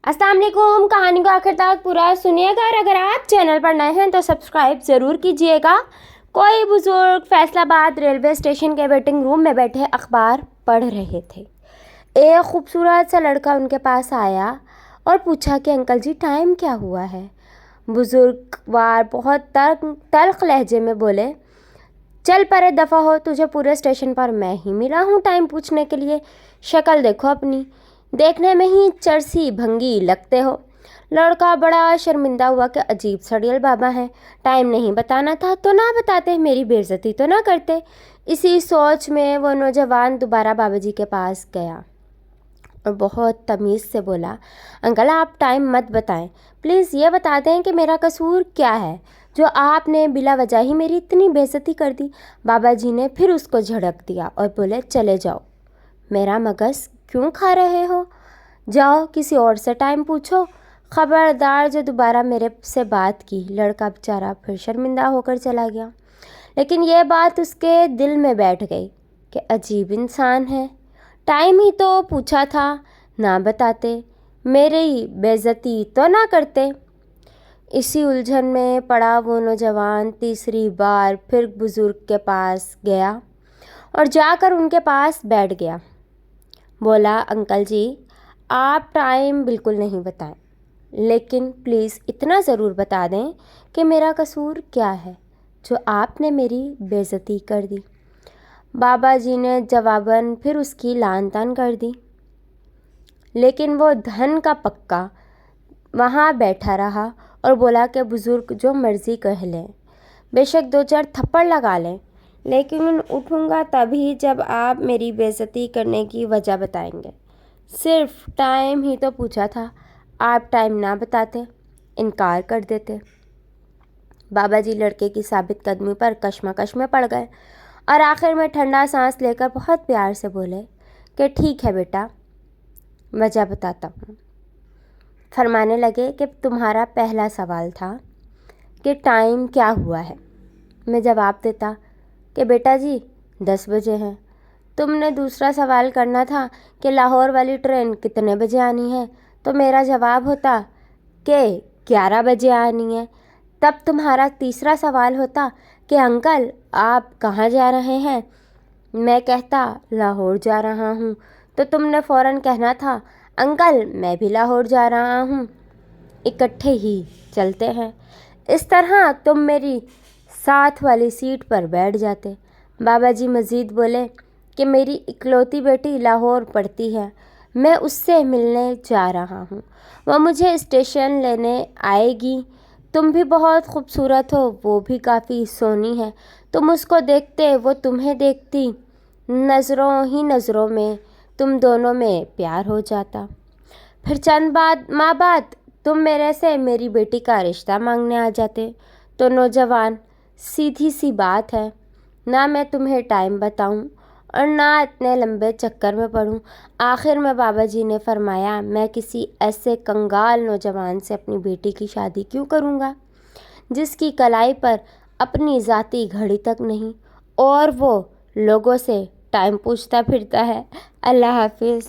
अस्सलाम वालेकुम। कहानी को आखिर तक पूरा सुनिएगा और अगर आप चैनल पर नए हैं तो सब्सक्राइब ज़रूर कीजिएगा। कोई बुज़ुर्ग फैसलाबाद रेलवे स्टेशन के वेटिंग रूम में बैठे अखबार पढ़ रहे थे। एक खूबसूरत सा लड़का उनके पास आया और पूछा कि अंकल जी टाइम क्या हुआ है। बुज़ुर्गवार बहुत तल्ख लहजे में बोले, चल परे दफ़ा हो, तुझे पूरे स्टेशन पर मैं ही मिला हूँ टाइम पूछने के लिए। शक्ल देखो अपनी, देखने में ही चरसी भंगी लगते हो। लड़का बड़ा शर्मिंदा हुआ कि अजीब सड़ियल बाबा हैं, टाइम नहीं बताना था तो ना बताते, मेरी बेइज्जती तो ना करते। इसी सोच में वो नौजवान दोबारा बाबा जी के पास गया और बहुत तमीज़ से बोला, अंकल आप टाइम मत बताएं, प्लीज़ ये बता दें कि मेरा कसूर क्या है जो आपने बिला वजह ही मेरी इतनी बेइज्जती कर दी। बाबा जी ने फिर उसको झड़क दिया और बोले, चले जाओ, मेरा मगज़ क्यों खा रहे हो, जाओ किसी और से टाइम पूछो। ख़बरदार जो दोबारा मेरे से बात की। लड़का बेचारा फिर शर्मिंदा होकर चला गया, लेकिन यह बात उसके दिल में बैठ गई कि अजीब इंसान है, टाइम ही तो पूछा था, ना बताते, मेरी बेइज्जती तो ना करते। इसी उलझन में पड़ा वो नौजवान तीसरी बार फिर बुज़ुर्ग के पास गया और जाकर उनके पास बैठ गया। बोला, अंकल जी आप टाइम बिल्कुल नहीं बताएं, लेकिन प्लीज़ इतना ज़रूर बता दें कि मेरा कसूर क्या है जो आपने मेरी बेइज्जती कर दी। बाबा जी ने जवाबन फिर उसकी लान तान कर दी, लेकिन वो धन का पक्का वहाँ बैठा रहा और बोला कि बुज़ुर्ग जो मर्ज़ी कह लें, बेशक दो चार थप्पड़ लगा लें, लेकिन उठूँगा तभी जब आप मेरी बेइज्जती करने की वजह बताएंगे। सिर्फ टाइम ही तो पूछा था, आप टाइम ना बताते, इनकार कर देते। बाबा जी लड़के की साबित कदमी पर कश्मकश में पड़ गए और आखिर में ठंडा सांस लेकर बहुत प्यार से बोले कि ठीक है बेटा, वजह बताता हूँ। फरमाने लगे कि तुम्हारा पहला सवाल था कि टाइम क्या हुआ है। मैं जवाब देता कि बेटा जी 10 बजे हैं। तुमने दूसरा सवाल करना था कि लाहौर वाली ट्रेन कितने बजे आनी है, तो मेरा जवाब होता कि 11 बजे आनी है। तब तुम्हारा तीसरा सवाल होता कि अंकल आप कहाँ जा रहे हैं। मैं कहता लाहौर जा रहा हूँ, तो तुमने फ़ौरन कहना था अंकल मैं भी लाहौर जा रहा हूँ, इकट्ठे ही चलते हैं। इस तरह तुम मेरी साथ वाली सीट पर बैठ जाते। बाबा जी मज़ीद बोले कि मेरी इकलौती बेटी लाहौर पढ़ती है, मैं उससे मिलने जा रहा हूँ, वह मुझे स्टेशन लेने आएगी। तुम भी बहुत खूबसूरत हो, वो भी काफ़ी सोनी है, तुम उसको देखते वो तुम्हें देखती, नज़रों ही नज़रों में तुम दोनों में प्यार हो जाता। फिर चंद माह बाद तुम मेरे से मेरी बेटी का रिश्ता मांगने आ जाते। तो नौजवान सीधी सी बात है, ना मैं तुम्हें टाइम बताऊं और ना इतने लंबे चक्कर में पड़ूं। आखिर में बाबा जी ने फरमाया, मैं किसी ऐसे कंगाल नौजवान से अपनी बेटी की शादी क्यों करूंगा जिसकी कलाई पर अपनी ज़ाती घड़ी तक नहीं और वो लोगों से टाइम पूछता फिरता है। अल्लाह हाफिज़।